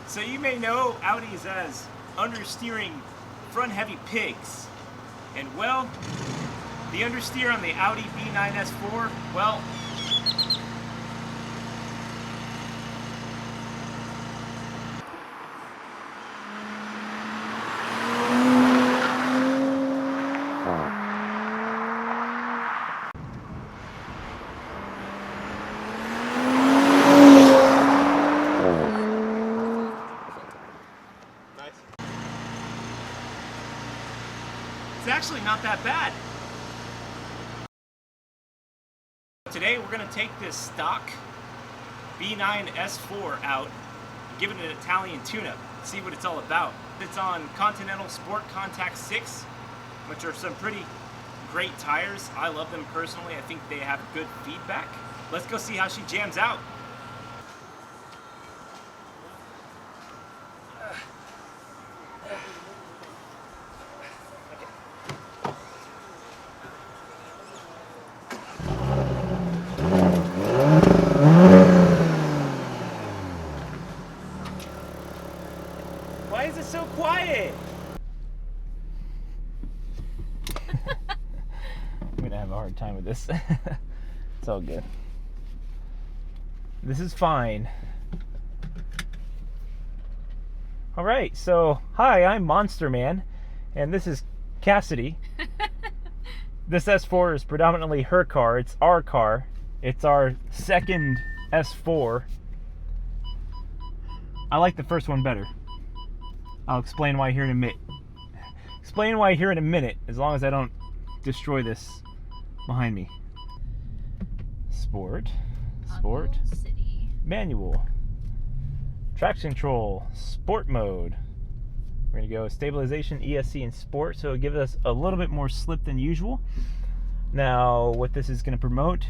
So you may know Audis as understeering front-heavy pigs. And well, the understeer on the Audi B9 S4, well, it's actually not that bad. Today we're going to take this stock B9 S4 out and give it an Italian tune-up, see what it's all about. It's on Continental Sport Contact 6, which are some pretty great tires. I love them personally. I think they have good feedback. Let's go see how she jams out. Why is it so quiet? I'm gonna have a hard time with this. It's all good. This is fine. Alright, so hi, I'm Monster Man, and this is Cassidy. This S4 is predominantly her car. It's our car. It's our second S4. I like the first one better. I'll explain why here in a minute. Explain why here in a minute, as long as I don't destroy this behind me. Sport, City. manual, traction control, sport mode. We're gonna go stabilization, ESC, and sport, so it gives us a little bit more slip than usual. Now, what this is gonna promote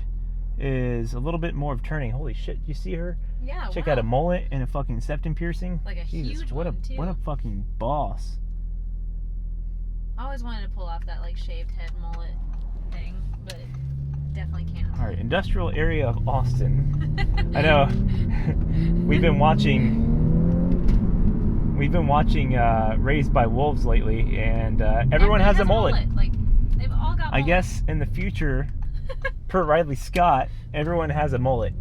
is a little bit more of turning. Holy shit, you see her? Yeah, Check wow. out a mullet and a fucking septum piercing. Like a Jesus, huge what one, a too. what a fucking boss. I always wanted to pull off that like shaved head mullet thing, but definitely can't. All right, industrial area of Austin. I know we've been watching Raised by Wolves lately, and everyone has a mullet. Like they've all got. I mullets. guess in the future, per Ridley Scott, everyone has a mullet.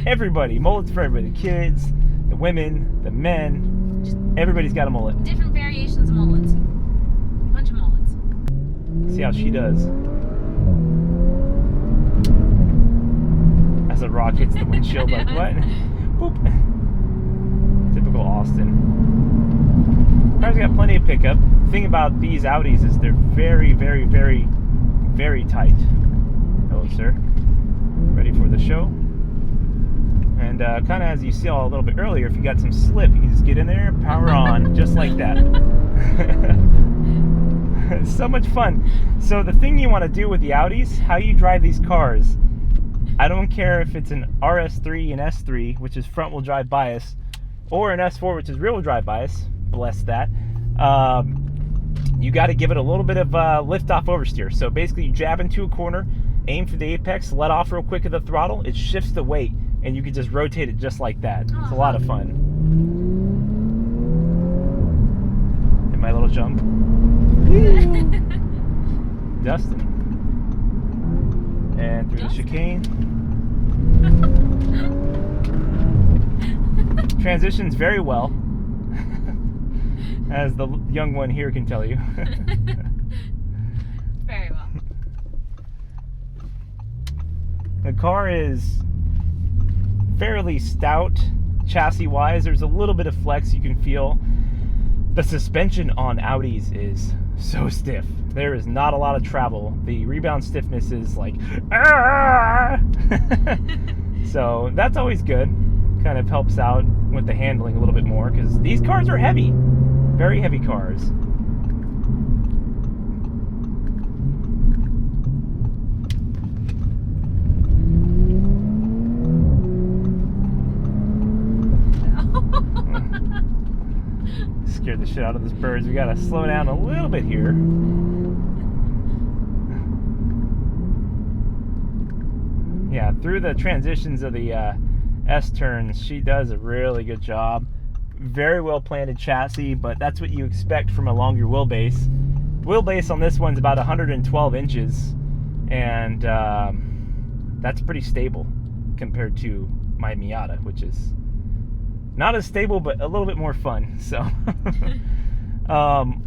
Everybody, mullets for everybody. The kids, the women, the men, Just everybody's got a mullet. different variations of mullets. A bunch of mullets. See how she does. As a rock hits the windshield, like what? Boop. Typical Austin. Car's got plenty of pickup. The thing about these Audis is they're very, very, very, very tight. Hello, sir. Ready for the show? And kind of as you saw a little bit earlier, if you got some slip, you can just get in there, power on, just like that. It's so much fun. So the thing you want to do with the Audis, how you drive these cars, I don't care if it's an RS3 and S3, which is front-wheel drive bias, or an S4, which is rear-wheel drive bias, bless that, you got to give it a little bit of lift-off oversteer. So basically you jab into a corner, aim for the apex, let off real quick of the throttle, it shifts the weight, and you can just rotate it just like that. It's a lot of fun. Hit my little jump. Dustin. And through the chicane. Transitions very well, as the young one here can tell you. Very well. The car is fairly stout chassis-wise. There's a little bit of flex you can feel. The suspension on Audis is so stiff. There is not a lot of travel. The rebound stiffness is like, ah! So that's always good. Kind of helps out with the handling a little bit more, because these cars are heavy. Very heavy cars. Scared the shit out of those birds. We gotta slow down a little bit here. Yeah, through the transitions of the S-turns. She does a really good job. Very well planted chassis, but that's what you expect from a longer wheelbase. The wheelbase on this one's about 112 inches, and that's pretty stable compared to my Miata, which is not as stable, but a little bit more fun. So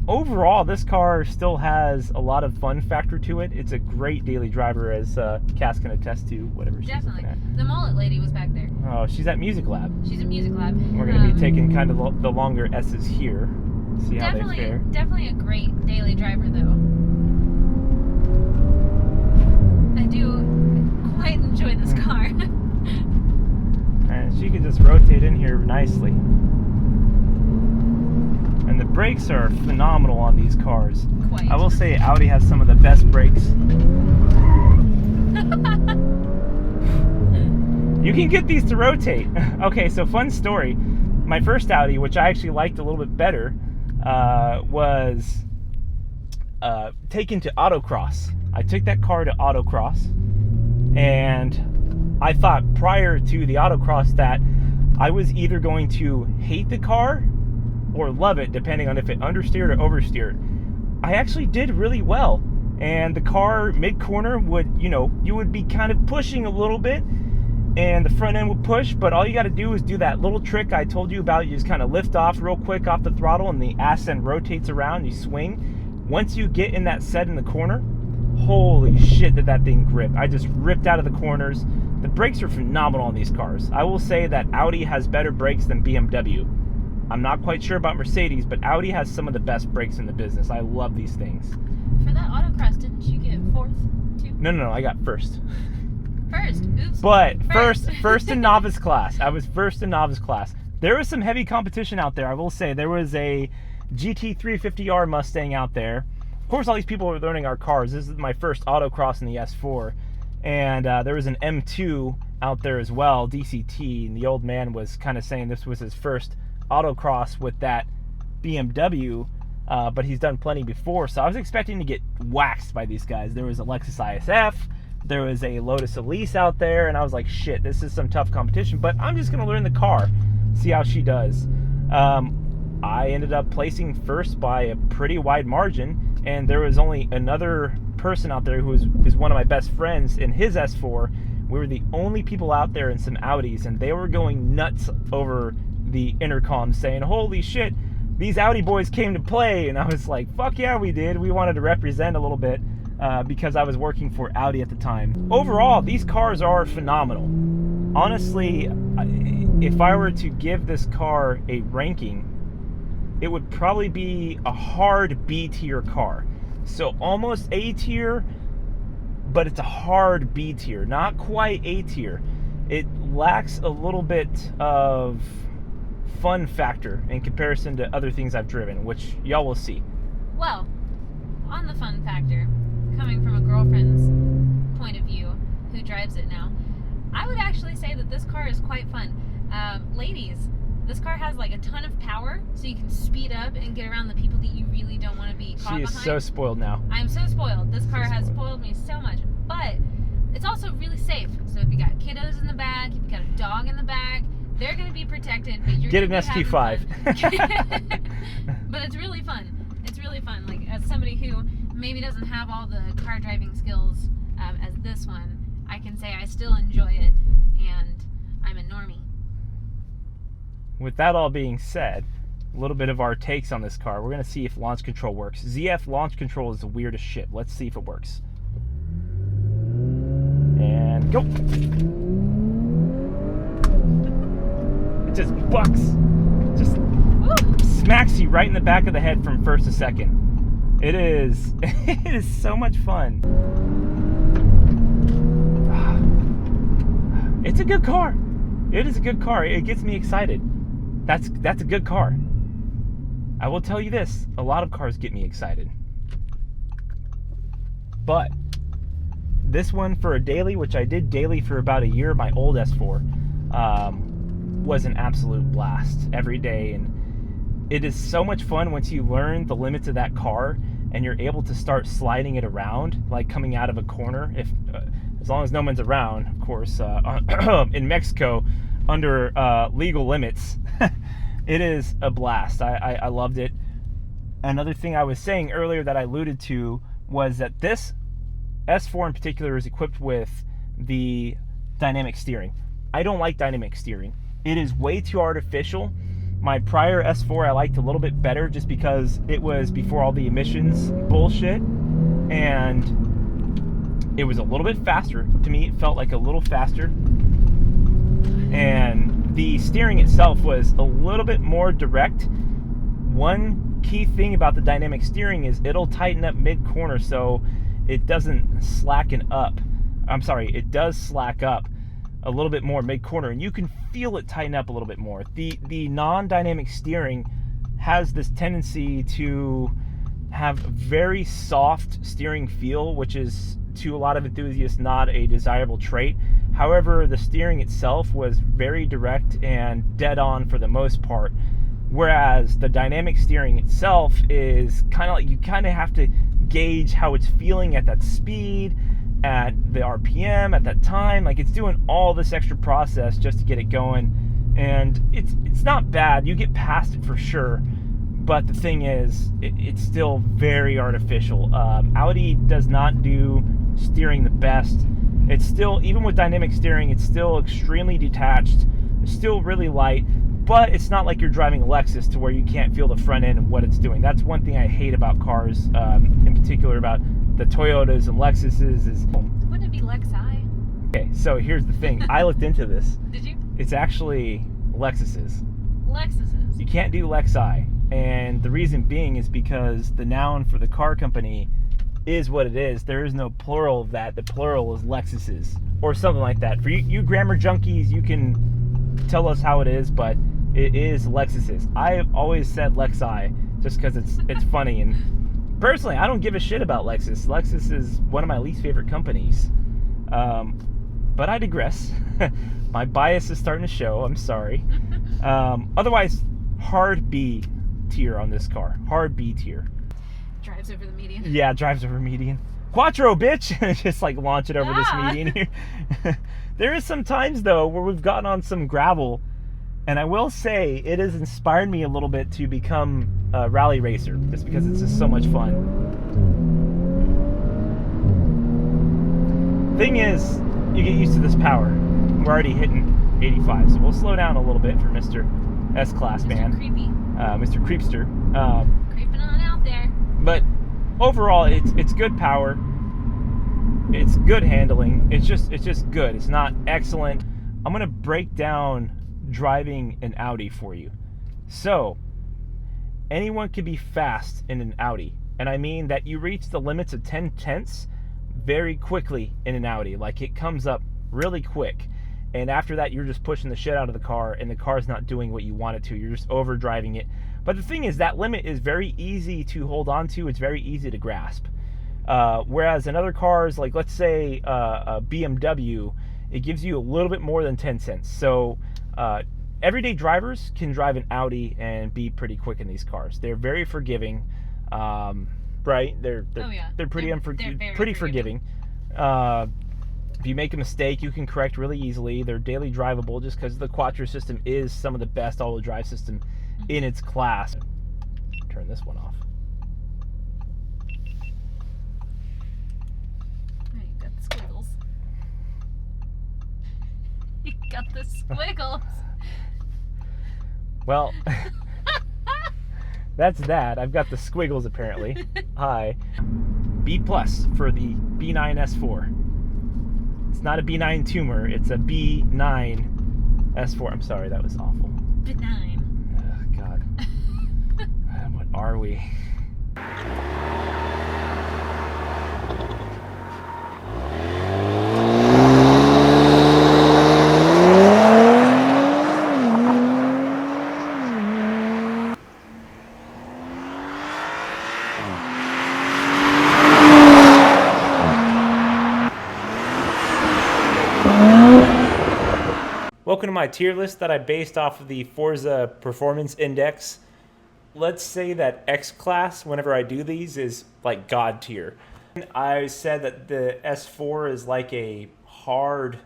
overall, this car still has a lot of fun factor to it. It's a great daily driver, as Cass can attest to, whatever she's Definitely. looking at. The mullet lady was back there. Oh, she's at Music Lab. She's at Music Lab. We're going to be taking kind of the longer S's here. See how they fare. Definitely a great daily driver, though. I do quite enjoy this car. And she can just rotate in here nicely. And the brakes are phenomenal on these cars. Quite. I will say Audi has some of the best brakes. You can get these to rotate. Okay, so fun story. My first Audi, which I actually liked a little bit better, was taken to autocross. I took that car to autocross, and I thought prior to the autocross that I was either going to hate the car or love it, depending on if it understeered or oversteered. I actually did really well, and the car mid-corner would, you would be kind of pushing a little bit, and the front end would push, but all you got to do is do that little trick I told you about. You just kind of lift off real quick off the throttle, and the ass end rotates around, you swing. Once you get in that set in the corner, holy shit did that thing grip. I just ripped out of the corners. The brakes are phenomenal on these cars. I will say that Audi has better brakes than BMW. I'm not quite sure about Mercedes, but Audi has some of the best brakes in the business. I love these things. For that autocross, didn't you get fourth, too? No, I got first. First, oops. But first in novice class. I was first in novice class. There was some heavy competition out there, I will say. There was a GT350R Mustang out there. Of course, all these people are learning our cars. This is my first autocross in the S4. And there was an M2 out there as well, DCT. And the old man was kind of saying this was his first autocross with that BMW. But he's done plenty before. So I was expecting to get waxed by these guys. There was a Lexus ISF. There was a Lotus Elise out there, and I was like, shit, this is some tough competition, but I'm just going to learn the car, see how she does. I ended up placing first by a pretty wide margin, and there was only another person out there who is one of my best friends in his S4. We were the only people out there in some Audis, and they were going nuts over the intercom saying, holy shit, these Audi boys came to play. And I was like, fuck yeah, we did. We wanted to represent a little bit. Because I was working for Audi at the time. Overall, these cars are phenomenal. Honestly, if I were to give this car a ranking, it would probably be a hard B tier car. So almost A tier, but it's a hard B tier, not quite A tier. It lacks a little bit of fun factor in comparison to other things I've driven, which y'all will see. Well, on the fun factor, coming from a girlfriend's point of view who drives it now, I would actually say that this car is quite fun. Ladies, this car has like a ton of power, so you can speed up and get around the people that you really don't want to be caught behind. She is so spoiled now. I'm so spoiled. This car has spoiled me so much, but it's also really safe. So if you got kiddos in the back, if you got a dog in the back, they're going to be protected, but you're get gonna an be ST5. But it's really fun. It's really fun. Like, as somebody who maybe doesn't have all the car driving skills as this one, I can say I still enjoy it, and I'm a normie. With that all being said, a little bit of our takes on this car. We're going to see if launch control works. ZF launch control is the weirdest shit. Let's see if it works. And go. It just bucks. Just smacks you right in the back of the head from first to second. It is so much fun. It's a good car. It is a good car. It gets me excited. That's a good car. I will tell you this, a lot of cars get me excited. But this one for a daily, which I did daily for about a year, my old S4, was an absolute blast every day. And it is so much fun once you learn the limits of that car and you're able to start sliding it around, like coming out of a corner, if as long as no one's around, of course. In Mexico, under legal limits, it is a blast. I loved it. Another thing I was saying earlier that I alluded to was that this S4 in particular is equipped with the dynamic steering. I don't like dynamic steering. It is way too artificial. My prior S4 I liked a little bit better just because it was before all the emissions bullshit, and it was a little bit faster. To me, it felt like a little faster. And the steering itself was a little bit more direct. One key thing about the dynamic steering is it'll tighten up mid-corner so it doesn't slacken up. I'm sorry, it does slack up a little bit more mid-corner, and you can feel it tighten up a little bit more. The non-dynamic steering has this tendency to have very soft steering feel, which is to a lot of enthusiasts not a desirable trait. However, the steering itself was very direct and dead on for the most part, whereas the dynamic steering itself is kind of like you kind of have to gauge how it's feeling at that speed, at the RPM, at that time. Like, it's doing all this extra process just to get it going, and it's not bad. You get past it for sure, but the thing is, it's still very artificial. Audi does not do steering the best. It's still, even with dynamic steering, it's still extremely detached. It's still really light, but it's not like you're driving a Lexus to where you can't feel the front end and what it's doing. That's one thing I hate about cars, in particular about the Toyotas and Lexuses is... Wouldn't it be Lexi? Okay, so here's the thing. I looked into this. Did you? It's actually Lexuses. Lexuses. You can't do Lexi, and the reason being is because the noun for the car company is what it is. There is no plural of that. The plural is Lexuses or something like that. For you grammar junkies, you can tell us how it is, but it is Lexuses. I've always said Lexi just because it's funny, and personally, I don't give a shit about Lexus. Lexus is one of my least favorite companies. But I digress. My bias is starting to show. I'm sorry. Otherwise, hard B tier on this car. Hard B tier. Drives over the median. Yeah, drives over median. Quattro, bitch! Just like launch it over this median here. There is some times, though, where we've gotten on some gravel, and I will say it has inspired me a little bit to become a rally racer, just because it's just so much fun. Thing is, you get used to this power. We're already hitting 85, so we'll slow down a little bit for Mr. S-Class man. Creepy. Mr. Creepster. Creeping on out there. But overall, it's good power. It's good handling. It's just good. It's not excellent. I'm gonna break down driving an Audi for you. So, anyone can be fast in an Audi, and I mean that you reach the limits of 10/10 very quickly in an Audi. Like, it comes up really quick, and after that you're just pushing the shit out of the car, and the car's not doing what you want it to. You're just overdriving it. But the thing is, that limit is very easy to hold on to. It's very easy to grasp. Whereas in other cars, like let's say a BMW, it gives you a little bit more than 10 cents. So everyday drivers can drive an Audi and be pretty quick in these cars. They're very forgiving, right? They're pretty forgiving. If you make a mistake, you can correct really easily. They're daily drivable just because the Quattro system is some of the best all-wheel drive system in its class. Turn this one off. You got the squiggles. You got the squiggles. Well, that's that. I've got the squiggles apparently. Hi. B+ for the B9 S4. It's not a B9 tumor, it's a B9 S4. I'm sorry, that was awful. B9. Oh, God. What are we? Welcome to my tier list that I based off of the Forza Performance Index. Let's say that X-Class, whenever I do these, is like God tier. I said that the S4 is like a hard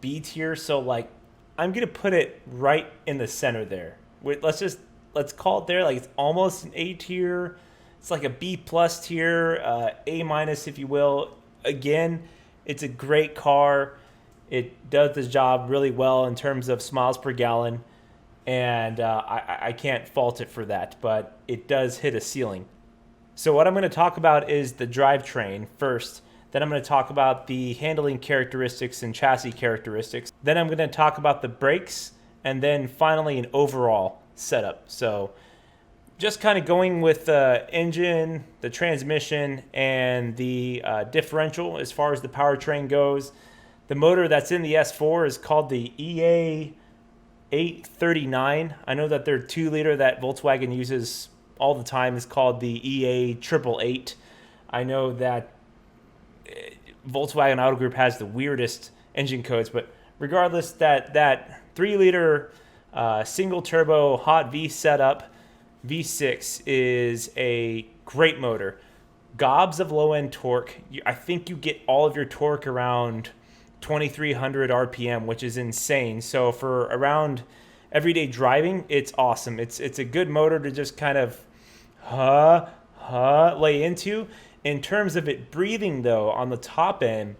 B tier, so like I'm gonna put it right in the center there. Let's call it there. Like it's almost an A tier. It's like a B plus tier, A minus if you will. Again, it's a great car. It does the job really well in terms of miles per gallon, and I can't fault it for that. But it does hit a ceiling. So what I'm going to talk about is the drivetrain first. Then I'm going to talk about the handling characteristics and chassis characteristics. Then I'm going to talk about the brakes, and then finally an overall setup. So just kind of going with the engine, the transmission, and the differential as far as the powertrain goes. The motor that's in the S4 is called the EA839. I know that their 2-liter that Volkswagen uses all the time is called the EA888. I know that Volkswagen Auto Group has the weirdest engine codes, but regardless, that 3-liter single turbo hot V setup V6 is a great motor. Gobs of low end torque. I think you get all of your torque around 2300 RPM, which is insane. So for around everyday driving, it's awesome. It's a good motor to just kind of lay into. In terms of it breathing though, on the top end,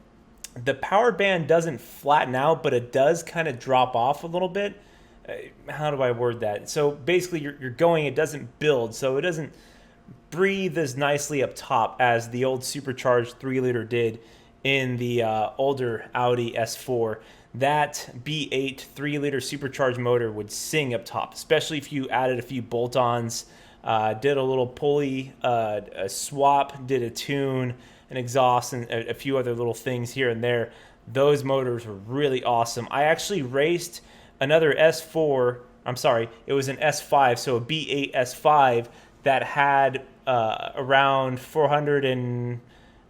the power band doesn't flatten out, but it does kind of drop off a little bit. How do I word that? So basically you're going, it doesn't build, so it doesn't breathe as nicely up top as the old supercharged 3-liter did in the older Audi S4. That B8 3-liter supercharged motor would sing up top, especially if you added a few bolt-ons, did a little pulley a swap, did a tune, an exhaust, and a few other little things here and there. Those motors were really awesome. I actually raced another S4, I'm sorry, it was an S5, so a B8 S5 that had around 400 and,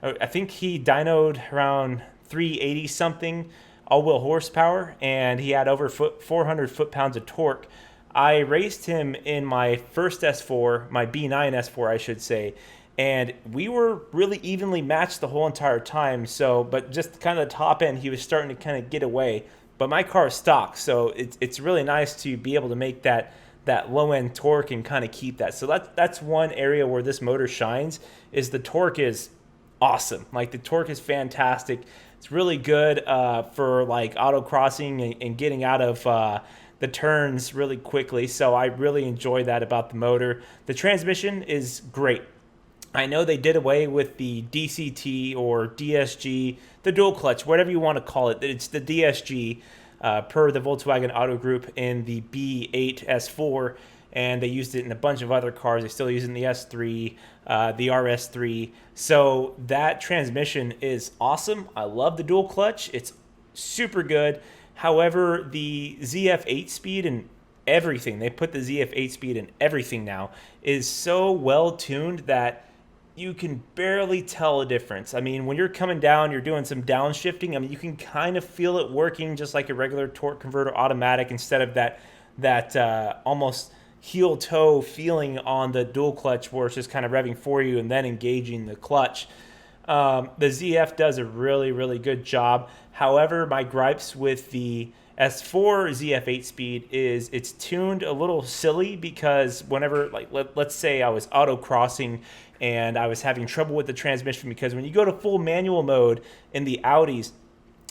I think he dynoed around 380 something all-wheel horsepower, and he had over 400 foot-pounds of torque. I raced him in my first S4, my B9 S4 I should say, and we were really evenly matched the whole entire time. So, but just kind of the top end, he was starting to kind of get away. But my car is stock, so it's really nice to be able to make that low end torque and kind of keep that. So that's one area where this motor shines, is the torque is awesome. Like the torque is fantastic. It's really good for like autocrossing and getting out of the turns really quickly. So I really enjoy that about the motor. The transmission is great. I know they did away with the DCT or DSG, the dual clutch, whatever you want to call it. It's the DSG per the Volkswagen Auto Group in the B8 S4, and they used it in a bunch of other cars. They still use it in the S3, the RS3. So that transmission is awesome. I love the dual clutch. It's super good. However, the ZF 8-speed and everything, they put the ZF 8-speed in everything now, is so well tuned that you can barely tell a difference. I mean, when you're coming down, you're doing some downshifting. I mean, you can kind of feel it working just like a regular torque converter automatic, instead of that almost heel toe feeling on the dual clutch where it's just kind of revving for you and then engaging the clutch. The ZF does a really, really good job. However, my gripes with the S4 ZF 8-speed is it's tuned a little silly, because whenever, like, let's say I was autocrossing and I was having trouble with the transmission, because when you go to full manual mode in the Audis,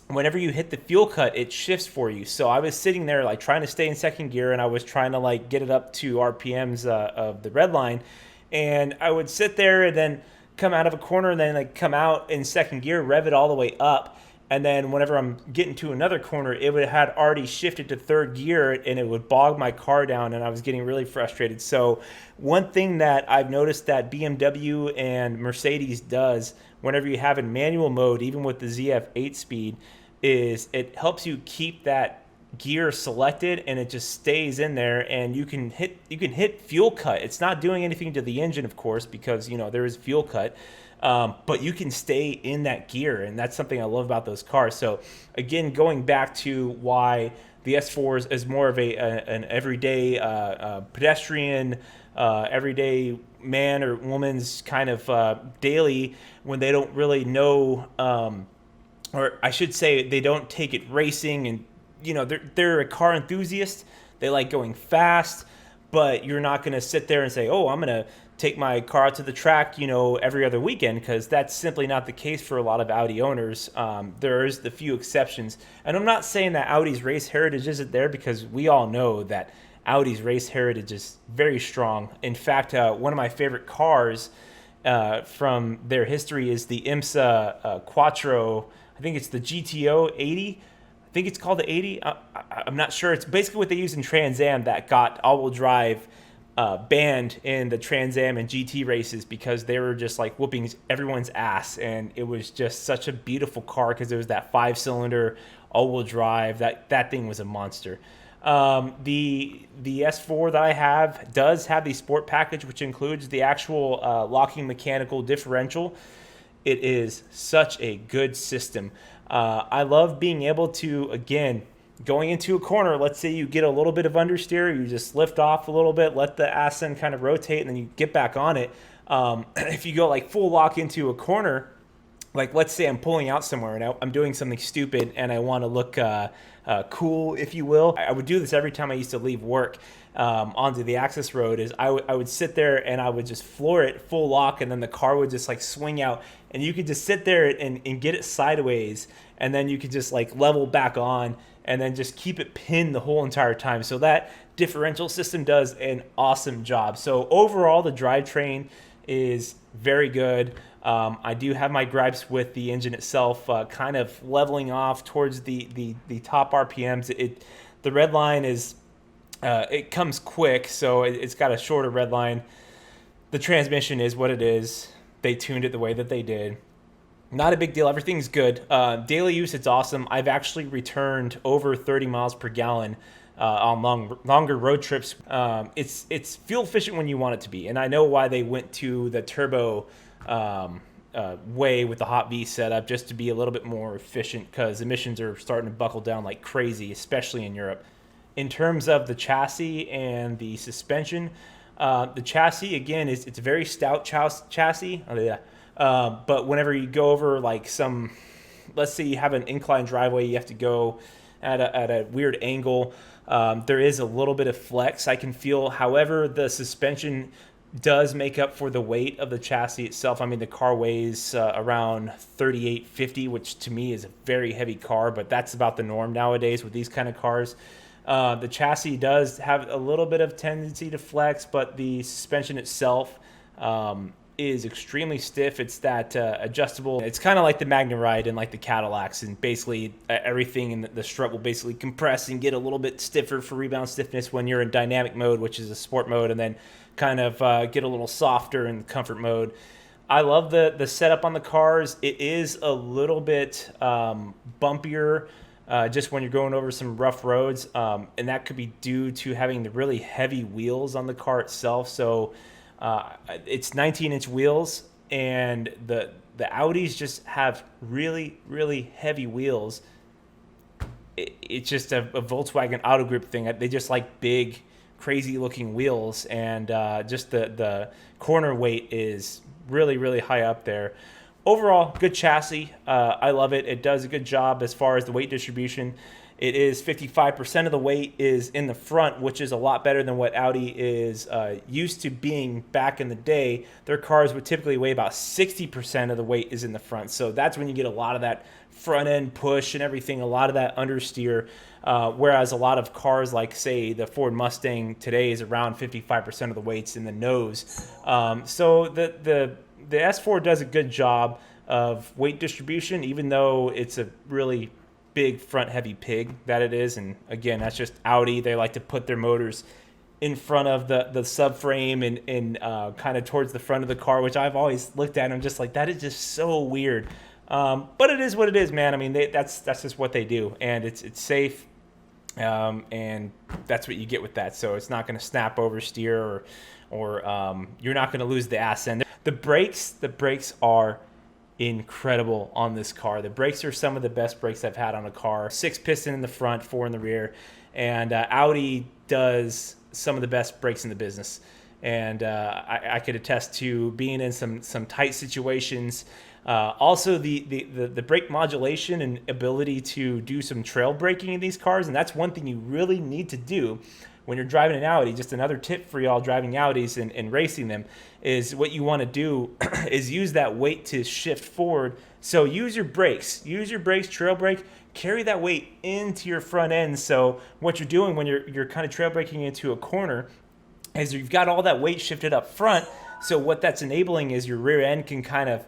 whenever you hit the fuel cut, it shifts for you. So I was sitting there like trying to stay in second gear, and I was trying to like get it up to RPMs of the red line, and I would sit there and then come out of a corner and then like come out in second gear, rev it all the way up, and then whenever I'm getting to another corner, it would had already shifted to third gear, and it would bog my car down, and I was getting really frustrated. So one thing that I've noticed that BMW and Mercedes does whenever you have in manual mode, even with the ZF 8-speed, is it helps you keep that gear selected, and it just stays in there, and you can hit fuel cut. It's not doing anything to the engine, of course, because there is fuel cut, but you can stay in that gear, and that's something I love about those cars. So again, going back to why the S4 is more of an everyday pedestrian, everyday man or woman's kind of daily, when they don't really know, or I should say they don't take it racing and you know, they're a car enthusiast. They like going fast, but you're not going to sit there and say, oh, I'm going to take my car out to the track, you know, every other weekend, because that's simply not the case for a lot of Audi owners. There's the few exceptions. And I'm not saying that Audi's race heritage isn't there, because we all know that Audi's race heritage is very strong. In fact, one of my favorite cars from their history is the IMSA Quattro. I think it's the GTO 80. I think it's called the 80. I'm not sure. It's basically what they use in Trans Am that got all-wheel drive banned in the Trans Am and GT races, because they were just like whooping everyone's ass. And it was just such a beautiful car because it was that 5-cylinder all-wheel drive. That thing was a monster. The S4 that I have does have the sport package, which includes the actual locking mechanical differential. It is such a good system. I love being able to, again, going into a corner, let's say you get a little bit of understeer, you just lift off a little bit, let the ass end kind of rotate, and then you get back on it. If you go like full lock into a corner, like let's say I'm pulling out somewhere and I'm doing something stupid and I want to look cool, if you will. I would do this every time I used to leave work onto the access road. Is I would sit there and I would just floor it full lock, and then the car would just like swing out, and you could just sit there and get it sideways, and then you could just like level back on, and then just keep it pinned the whole entire time. So that differential system does an awesome job. So overall, the drivetrain is very good. I do have my gripes with the engine itself, kind of leveling off towards the top RPMs. The red line is, it comes quick, so it's got a shorter red line. The transmission is what it is. They tuned it the way that they did. Not a big deal. Everything's good. Daily use, it's awesome. I've actually returned over 30 miles per gallon on longer road trips. It's fuel efficient when you want it to be, and I know why they went to the turbo way with the hot V setup, just to be a little bit more efficient, because emissions are starting to buckle down like crazy, especially in Europe. In terms of the chassis and the suspension, the chassis, again, it's a very stout chassis. Oh, yeah. But whenever you go over like let's say you have an inclined driveway, you have to go at a weird angle. There is a little bit of flex I can feel. However, the suspension does make up for the weight of the chassis itself. I mean, the car weighs around 3850, which to me is a very heavy car, but that's about the norm nowadays with these kind of cars. The chassis does have a little bit of tendency to flex, but the suspension itself is extremely stiff. It's that adjustable. It's kind of like the Magna-Ride and like the Cadillacs, and basically everything in the strut will basically compress and get a little bit stiffer for rebound stiffness when you're in dynamic mode, which is a sport mode, and then kind of get a little softer in comfort mode. I love the setup on the cars. It is a little bit bumpier just when you're going over some rough roads, and that could be due to having the really heavy wheels on the car itself. So it's 19-inch wheels, and the Audis just have really, really heavy wheels. It's just a Volkswagen Auto Group thing. They just like big, crazy-looking wheels, and just the corner weight is really, really high up there. Overall, good chassis. I love it. It does a good job as far as the weight distribution. It is 55% of the weight is in the front, which is a lot better than what Audi is used to being back in the day. Their cars would typically weigh about 60% of the weight is in the front. So that's when you get a lot of that front end push and everything, a lot of that understeer. Whereas a lot of cars like, say, the Ford Mustang today is around 55% of the weight's in the nose. So the S4 does a good job of weight distribution, even though it's a really big front heavy pig that it is. And again, that's just Audi. They like to put their motors in front of the subframe and kind of towards the front of the car, which I've always looked at and I'm just like, that is just so weird. But it is what it is, man. I mean, that's just what they do, and it's safe, and that's what you get with that. So it's not going to snap oversteer, or you're not going to lose the ass end. The brakes are incredible on this car. The brakes are some of the best brakes I've had on a car. 6 piston in the front, 4 in the rear, and Audi does some of the best brakes in the business. And I could attest to being in some tight situations. Also, the brake modulation and ability to do some trail braking in these cars, and that's one thing you really need to do when you're driving an Audi. Just another tip for y'all driving Audis and racing them is what you want to do is use that weight to shift forward. So use your brakes, trail brake, carry that weight into your front end. So what you're doing when you're kind of trail braking into a corner is you've got all that weight shifted up front. So what that's enabling is your rear end can kind of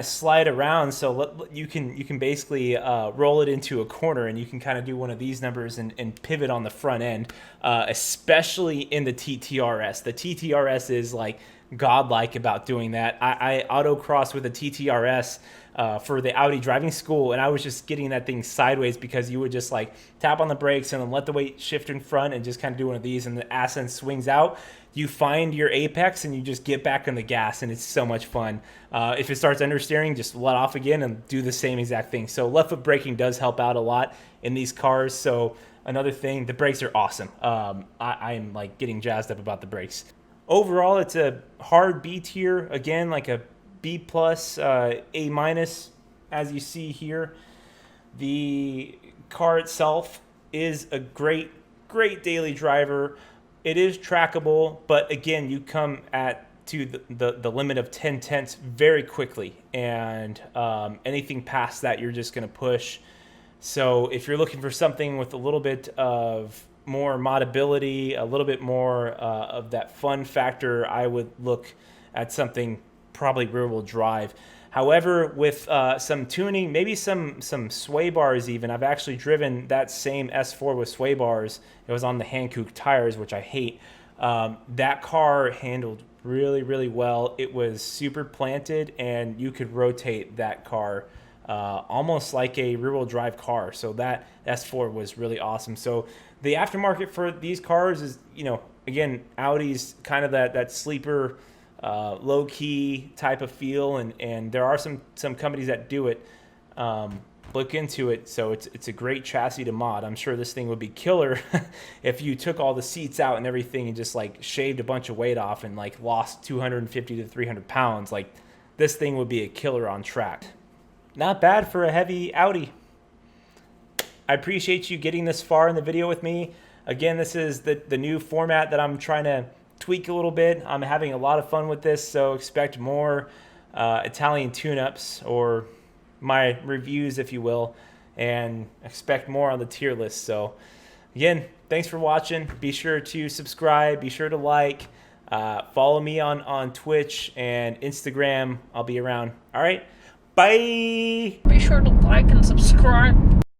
slide around, so you can basically roll it into a corner, and you can kind of do one of these numbers and pivot on the front end, especially in the TTRS. The TTRS is like godlike about doing that. I autocrossed with a TTRS for the Audi driving school, and I was just getting that thing sideways because you would just like tap on the brakes and then let the weight shift in front and just kind of do one of these, and the ass end swings out. You find your apex and you just get back on the gas, and it's so much fun. If it starts understeering, just let off again and do the same exact thing. So left foot braking does help out a lot in these cars. So another thing, the brakes are awesome. I'm like getting jazzed up about the brakes. Overall, it's a hard B tier. Again, like a B plus, A minus, as you see here. The car itself is a great daily driver. It is trackable, but again, you come to the limit of 10 tenths very quickly, and anything past that, you're just going to push. So if you're looking for something with a little bit of more modability, a little bit more of that fun factor, I would look at something probably rear-wheel drive. However, with some tuning, maybe some sway bars even. I've actually driven that same S4 with sway bars. It was on the Hankook tires, which I hate. That car handled really well. It was super planted, and you could rotate that car almost like a rear-wheel drive car. So that S4 was really awesome. So the aftermarket for these cars is, again, Audi's kind of that sleeper, low-key type of feel, and there are some companies that do it. Look into it. So it's a great chassis to mod. I'm sure this thing would be killer if you took all the seats out and everything and just like shaved a bunch of weight off and like lost 250 to 300 pounds. Like, this thing would be a killer on track. Not bad for a heavy Audi. I appreciate you getting this far in the video with me. Again, this is the new format that I'm trying to tweak a little bit. I'm having a lot of fun with this, so expect more Italian tune-ups, or my reviews, if you will, and expect more on the tier list. So again, thanks for watching. Be sure to subscribe, be sure to like, follow me on Twitch and Instagram. I'll be around. All right, bye. Be sure to like and subscribe.